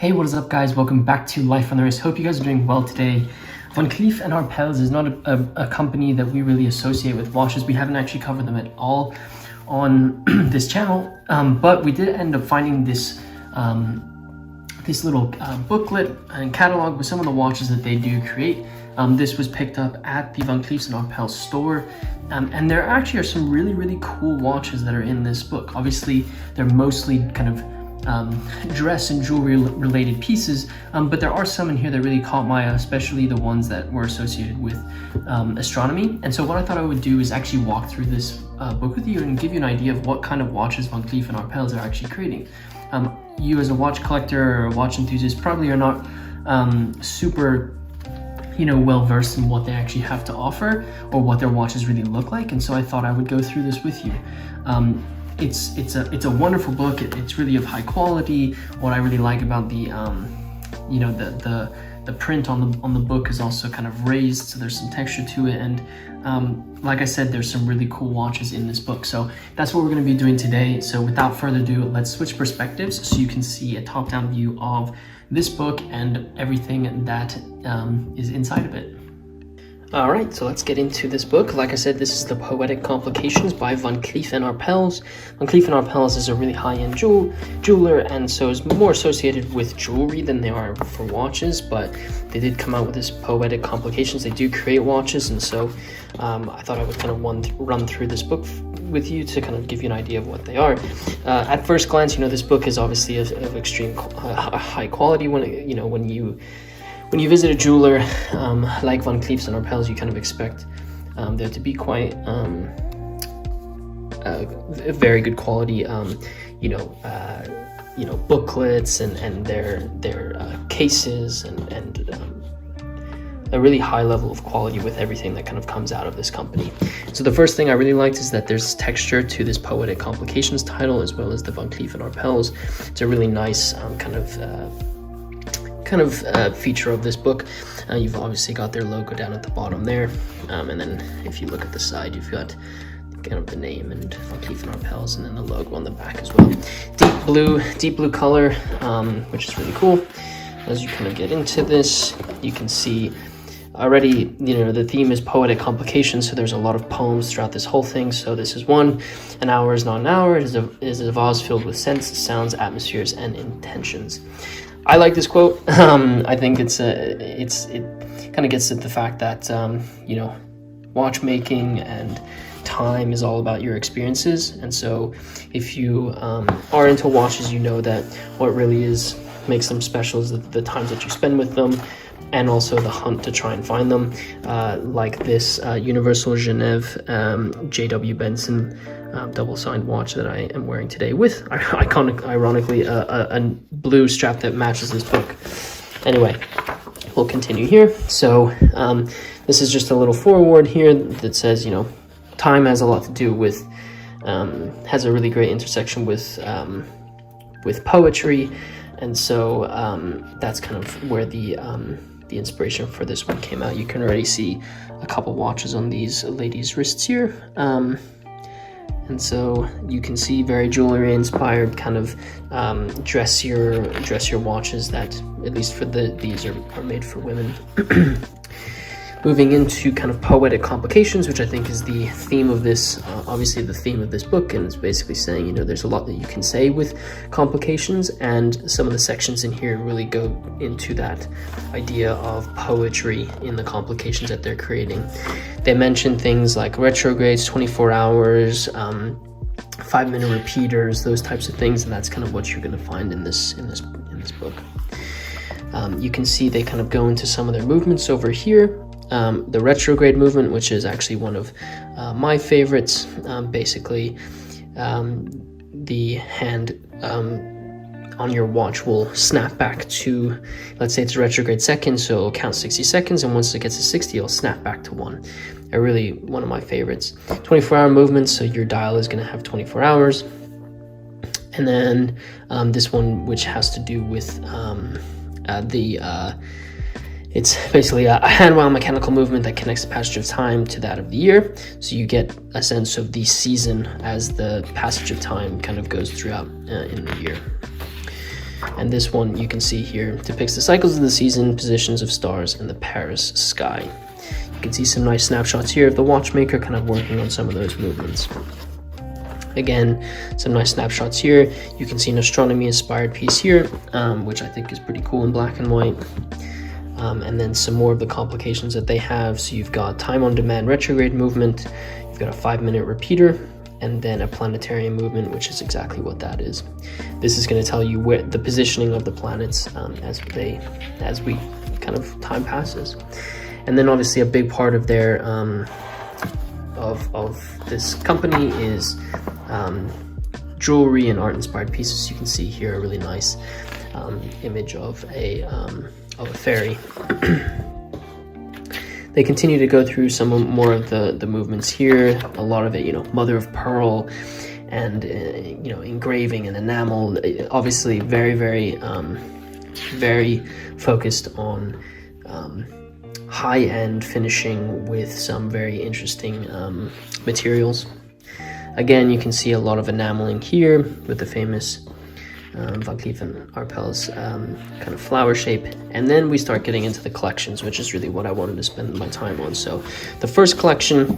Hey, what is up guys? Welcome back to Life on the Wrist. Hope you guys are doing well today. Cleef Arpels is not a company that we really associate with watches. We haven't actually covered them at all on this channel, but we did end up finding this this little booklet and catalog with some of the watches that they do create. This was picked up at the Van Cleef Arpels store, and there actually are some really cool watches that are in this book. Obviously, they're mostly kind of dress and jewelry related pieces, but there are some in here that really caught my eye, especially the ones that were associated with astronomy. And so what I thought I would do is actually walk through this book with you and give you an idea of what kind of watches Van Cleef Arpels are actually creating. You as a watch collector or a watch enthusiast probably are not super well versed in what they actually have to offer or what their watches really look like, and so I thought I would go through this with you. It's a wonderful book. It's really of high quality. What I really like about the the print on the book is also kind of raised, so there's some texture to it, and like I said, there's some really cool watches in this book. So that's what we're going to be doing today. So without further ado, let's switch perspectives so you can see a top-down view of this book and everything that is inside of it. All right, so let's get into this book. Like I said, this is the Poetic Complications by Van Cleef Arpels. Van Cleef Arpels is a really high-end jeweler, and so is more associated with jewelry than they are for watches, but they did come out with this Poetic Complications. They do create watches, and so I thought I would kind of run through this book with you to kind of give you an idea of what they are. At first glance, this book is obviously of extreme high quality. When you visit a jeweler like Van Cleef Arpels, you kind of expect there to be quite a very good quality, booklets and their cases and a really high level of quality with everything that kind of comes out of this company. So the first thing I really liked is that there's texture to this Poetic Complications title, as well as the Van Cleef Arpels. It's a really nice feature of this book. You've obviously got their logo down at the bottom there, and then if you look at the side, you've got kind of the name and Van Cleef Arpels, and then the logo on the back as well. Deep blue color, which is really cool. As you kind of get into this, you can see already, the theme is Poetic Complications, so there's a lot of poems throughout this whole thing. So this is one: an hour is not an hour, it is a vase filled with scents, sounds, atmospheres, and intentions. I like this quote. I think it kind of gets at the fact that watchmaking and time is all about your experiences, and so if you are into watches, that what really makes them special is the times that you spend with them, and also the hunt to try and find them. Like this Universal Genève J.W. Benson double-signed watch that I am wearing today, with ironically a blue strap that matches this book. Anyway, we'll continue here. So this is just a little foreword here that says, time has a lot to do with, has a really great intersection with poetry, and so that's kind of where the inspiration for this one came out. You can already see a couple watches on these ladies' wrists here. And so you can see very jewelry inspired kind of dressier watches that, at least for these are made for women. Moving into kind of Poetic Complications, which I think is the theme of this, obviously the theme of this book, and it's basically saying, there's a lot that you can say with complications, and some of the sections in here really go into that idea of poetry in the complications that they're creating. They mention things like retrogrades, 24 hours, 5-minute repeaters, those types of things, and that's kind of what you're going to find in this book. You can see they kind of go into some of their movements over here. The retrograde movement, which is actually one of my favorites. Basically, the hand on your watch will snap back to, let's say it's a retrograde second, so it'll count 60 seconds, and once it gets to 60, it'll snap back to 1. Really one of my favorites. 24-hour movements, so your dial is going to have 24 hours. And then this one, which has to do with it's basically a hand-wound mechanical movement that connects the passage of time to that of the year. So you get a sense of the season as the passage of time kind of goes throughout in the year. And this one you can see here depicts the cycles of the season, positions of stars, and the Paris sky. You can see some nice snapshots here of the watchmaker kind of working on some of those movements. Again, some nice snapshots here. You can see an astronomy inspired piece here, which I think is pretty cool in black and white. And then some more of the complications that they have. So you've got time on demand retrograde movement, you've got a 5-minute repeater, and then a planetarian movement, which is exactly what that is. This is going to tell you where the positioning of the planets as we kind of time passes. And then obviously a big part of their of this company is jewelry and art inspired pieces. You can see here a really nice image of a fairy. They continue to go through some more of the movements here. A lot of it, mother of pearl and engraving and enamel. Obviously very, very, very focused on high-end finishing with some very interesting materials. Again, you can see a lot of enameling here with the famous Van Cleef Arpels kind of flower shape. And then we start getting into the collections, which is really what I wanted to spend my time on. So the first collection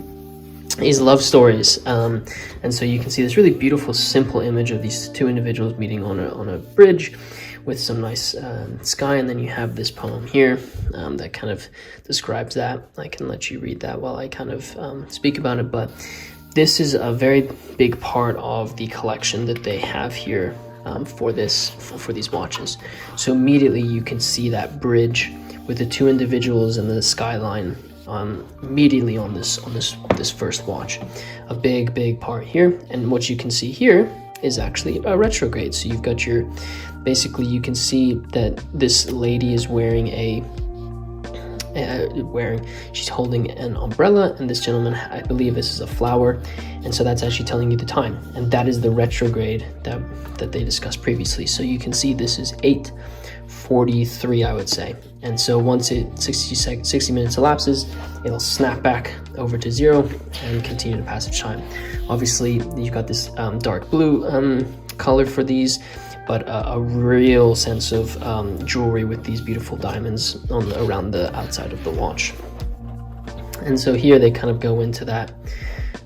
is love stories, and so you can see this really beautiful simple image of these two individuals meeting on a bridge with some nice sky, and then you have this poem here that kind of describes that. I can let you read that while I kind of speak about it, but this is a very big part of the collection that they have here for these watches. So immediately you can see that bridge with the two individuals and the skyline immediately on this first watch. A big part here, and what you can see here is actually a retrograde. So you've got your, basically you can see that this lady is wearing she's holding an umbrella, and this gentleman, I believe this is a flower, and so that's actually telling you the time, and that is the retrograde that they discussed previously. So you can see this is 8:43, I would say, and so once 60 minutes elapses, it'll snap back over to 0 and continue to passage time. Obviously you've got this dark blue color for these, but a real sense of jewelry with these beautiful diamonds around the outside of the watch. And so here they kind of go into that,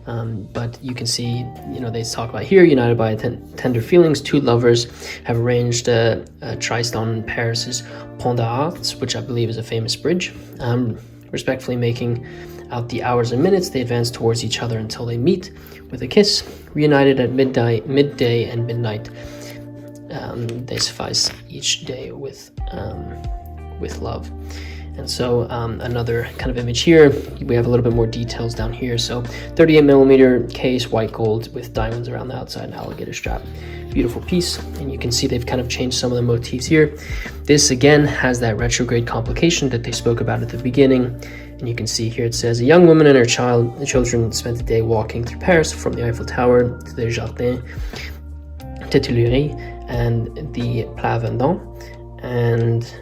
but you can see, they talk about here, united by tender feelings, two lovers have arranged a tryst on Paris's Pont d'Arts, which I believe is a famous bridge. Respectfully making out the hours and minutes, they advance towards each other until they meet with a kiss, reunited at midday and midnight. They suffice each day with love. And so another kind of image here, we have a little bit more details down here. So 38mm case, white gold with diamonds around the outside and alligator strap. Beautiful piece, and you can see they've kind of changed some of the motifs here. This again has that retrograde complication that they spoke about at the beginning, and you can see here it says a young woman and her children spent the day walking through Paris from the Eiffel Tower to the Jardin des Tuileries and the Place Vendôme, and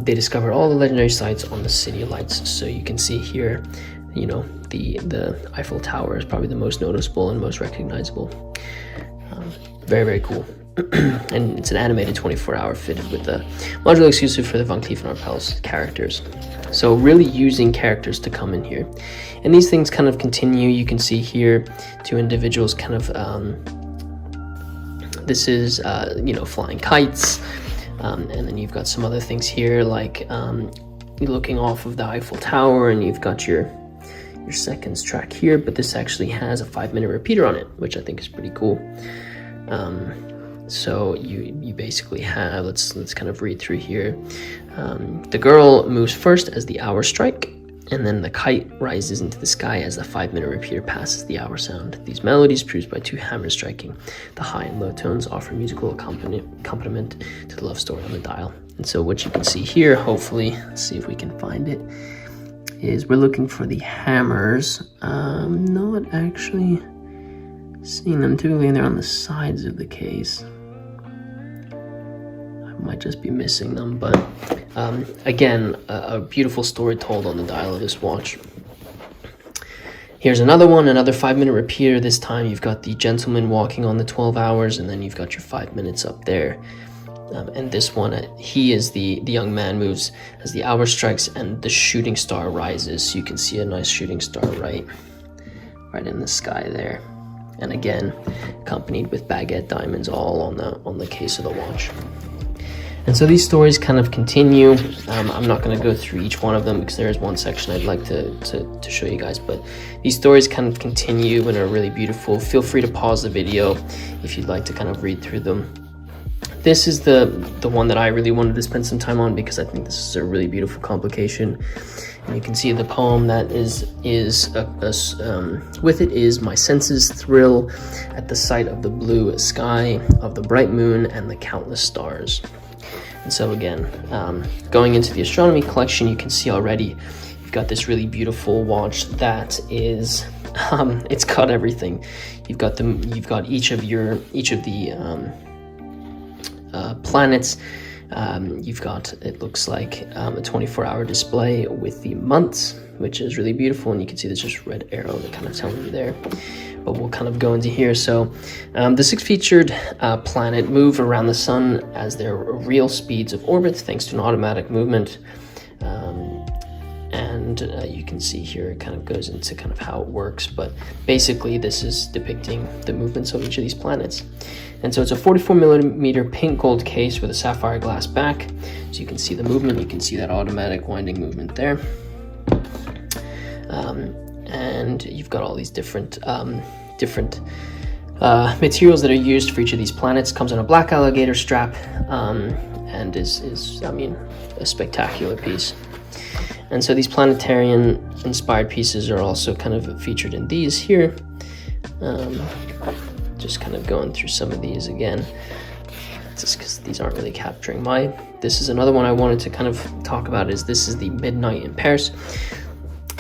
they discovered all the legendary sites on the city lights. So you can see here, the Eiffel Tower is probably the most noticeable and most recognizable. Very, very cool. And it's an animated 24-hour fitted with the module exclusive for the Van Cleef Arpels characters. So really using characters to come in here. And these things kind of continue. You can see here two individuals kind of, this is, flying kites. And then you've got some other things here, like looking off of the Eiffel Tower, and you've got your seconds track here, but this actually has a 5-minute repeater on it, which I think is pretty cool. So you basically have, let's kind of read through here. The girl moves first as the hours strike, and then the kite rises into the sky as the 5-minute repeater passes the hour sound. These melodies, produced by two hammers striking the high and low tones, offer musical accompaniment to the love story on the dial. And so what you can see here, hopefully, let's see if we can find it, is we're looking for the hammers. Not actually seeing them. Typically they're on the sides of the case. I might just be missing them, but again, a beautiful story told on the dial of this watch. Here's another one, another 5-minute repeater. This time you've got the gentleman walking on the 12 hours, and then you've got your 5 minutes up there. And this one, he is the young man, moves as the hour strikes and the shooting star rises. So you can see a nice shooting star right in the sky there. And again, accompanied with baguette diamonds all on the case of the watch. And so these stories kind of continue. I'm not going to go through each one of them because there is one section I'd like to show you guys, but these stories kind of continue and are really beautiful. Feel free to pause the video if you'd like to kind of read through them. This is the one that I really wanted to spend some time on because I think this is a really beautiful complication. And you can see the poem that with it is my senses thrill at the sight of the blue sky, of the bright moon and the countless stars. And so again, going into the astronomy collection, you can see already you've got this really beautiful watch that is it's got everything. You've got each of the planets. You've got, it looks like, a 24-hour display with the months, which is really beautiful, and you can see there's just red arrow that kind of telling you there. But we'll kind of go into here. So the 6 featured planet move around the sun as their real speeds of orbit thanks to an automatic movement. And you can see here it kind of goes into kind of how it works, but basically this is depicting the movements of each of these planets. And so it's a 44mm pink gold case with a sapphire glass back, so you can see the movement. You can see that automatic winding movement there. And you've got all these different materials that are used for each of these planets. Comes on a black alligator strap, and is I mean, a spectacular piece. And so these planetarian inspired pieces are also kind of featured in these here. Just kind of going through some of these again, just because these aren't really capturing my. This is another one I wanted to kind of talk about. This is the Midnight in Paris.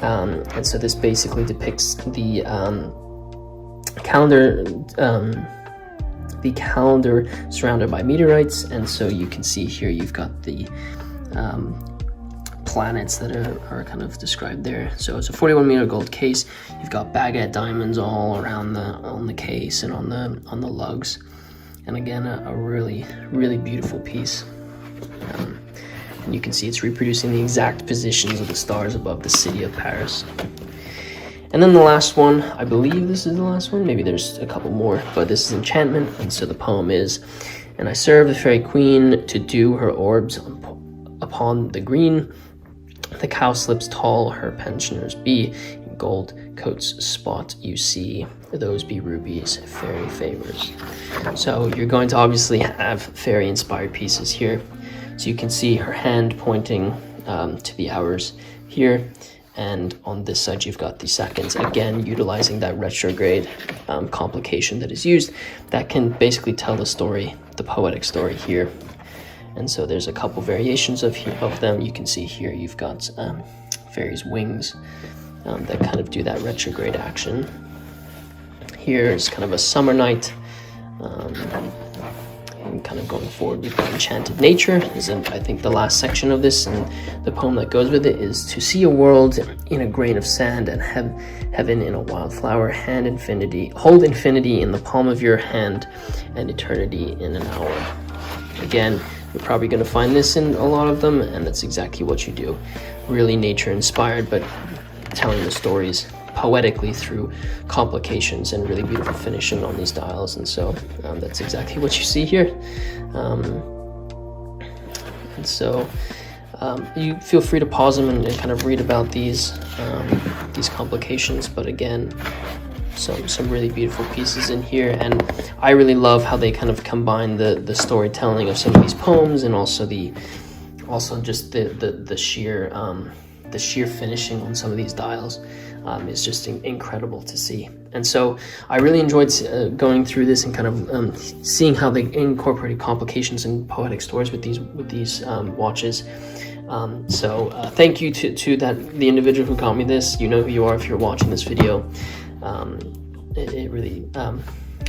And so this basically depicts the calendar surrounded by meteorites. And so you can see here you've got the planets that are kind of described there. So it's a 41mm gold case. You've got baguette diamonds all around on the case and on the lugs. And again, a really, really beautiful piece. And you can see it's reproducing the exact positions of the stars above the city of Paris. And then the last one, I believe this is the last one, maybe there's a couple more, but this is Enchantment. And so the poem is, and I serve the fairy queen to dew her orbs upon the green. The cowslips tall her pensioners be, in gold coats spot you see, those be rubies, fairy favors. So you're going to obviously have fairy inspired pieces here. So you can see her hand pointing to the hours here, and on this side you've got the seconds, again utilizing that retrograde complication that is used that can basically tell the story, the poetic story here. And so there's a couple variations of them. You can see here you've got fairies' wings that kind of do that retrograde action. Here is kind of a summer night. And kind of going forward, we've got Enchanted Nature. I think the last section of this, and the poem that goes with it is, to see a world in a grain of sand and heaven in a wildflower, hold infinity in the palm of your hand and eternity in an hour. Again, you're probably going to find this in a lot of them, and that's exactly what you do. Really nature inspired, but telling the stories poetically through complications and really beautiful finishing on these dials. And so that's exactly what you see here. And so you feel free to pause them and kind of read about these complications. But again, some really beautiful pieces in here, and I really love how they kind of combine the storytelling of some of these poems and also just the sheer finishing on some of these dials. Is just incredible to see. And so I really enjoyed going through this and kind of seeing how they incorporated complications and poetic stories with these watches. So thank you to the individual who got me this. You know who you are if you're watching this video. It really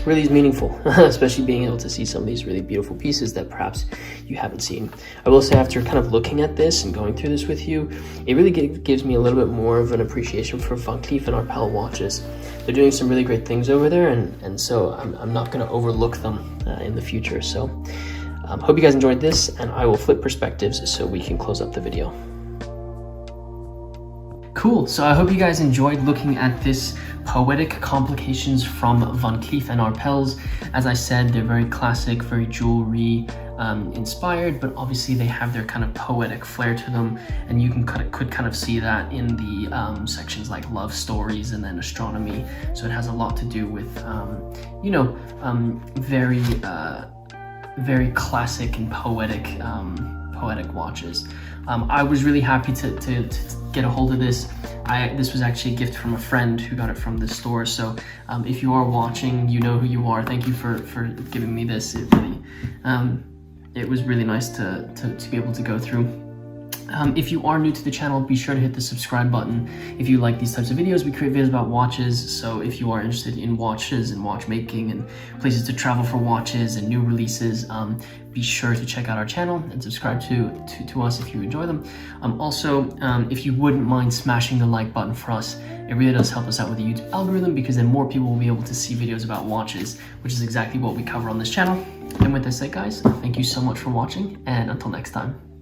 really is meaningful, especially being able to see some of these really beautiful pieces that perhaps you haven't seen. I will say, after kind of looking at this and going through this with you, it really gives me a little bit more of an appreciation for Van Cleef & Arpels watches. They're doing some really great things over there, and so I'm not going to overlook them in the future. So Hope you guys enjoyed this, and I will flip perspectives so we can close up the video. Cool, so I hope you guys enjoyed looking at this Poetic complications from Van Cleef Arpels. As I said, they're very classic, very jewelry inspired, but obviously they have their kind of poetic flair to them, and you could kind of see that in the sections like love stories and then astronomy. So it has a lot to do with very classic and poetic watches. I was really happy to get a hold of this. This was actually a gift from a friend who got it from the store. So if you are watching, you know who you are. Thank you for giving me this. It was really nice to be able to go through. If you are new to the channel, be sure to hit the subscribe button. If you like these types of videos, we create videos about watches. So if you are interested in watches and watchmaking and places to travel for watches and new releases, be sure to check out our channel and subscribe to us if you enjoy them. Also, if you wouldn't mind smashing the like button for us, it really does help us out with the YouTube algorithm, because then more people will be able to see videos about watches, which is exactly what we cover on this channel. And with that said, guys, thank you so much for watching, and until next time.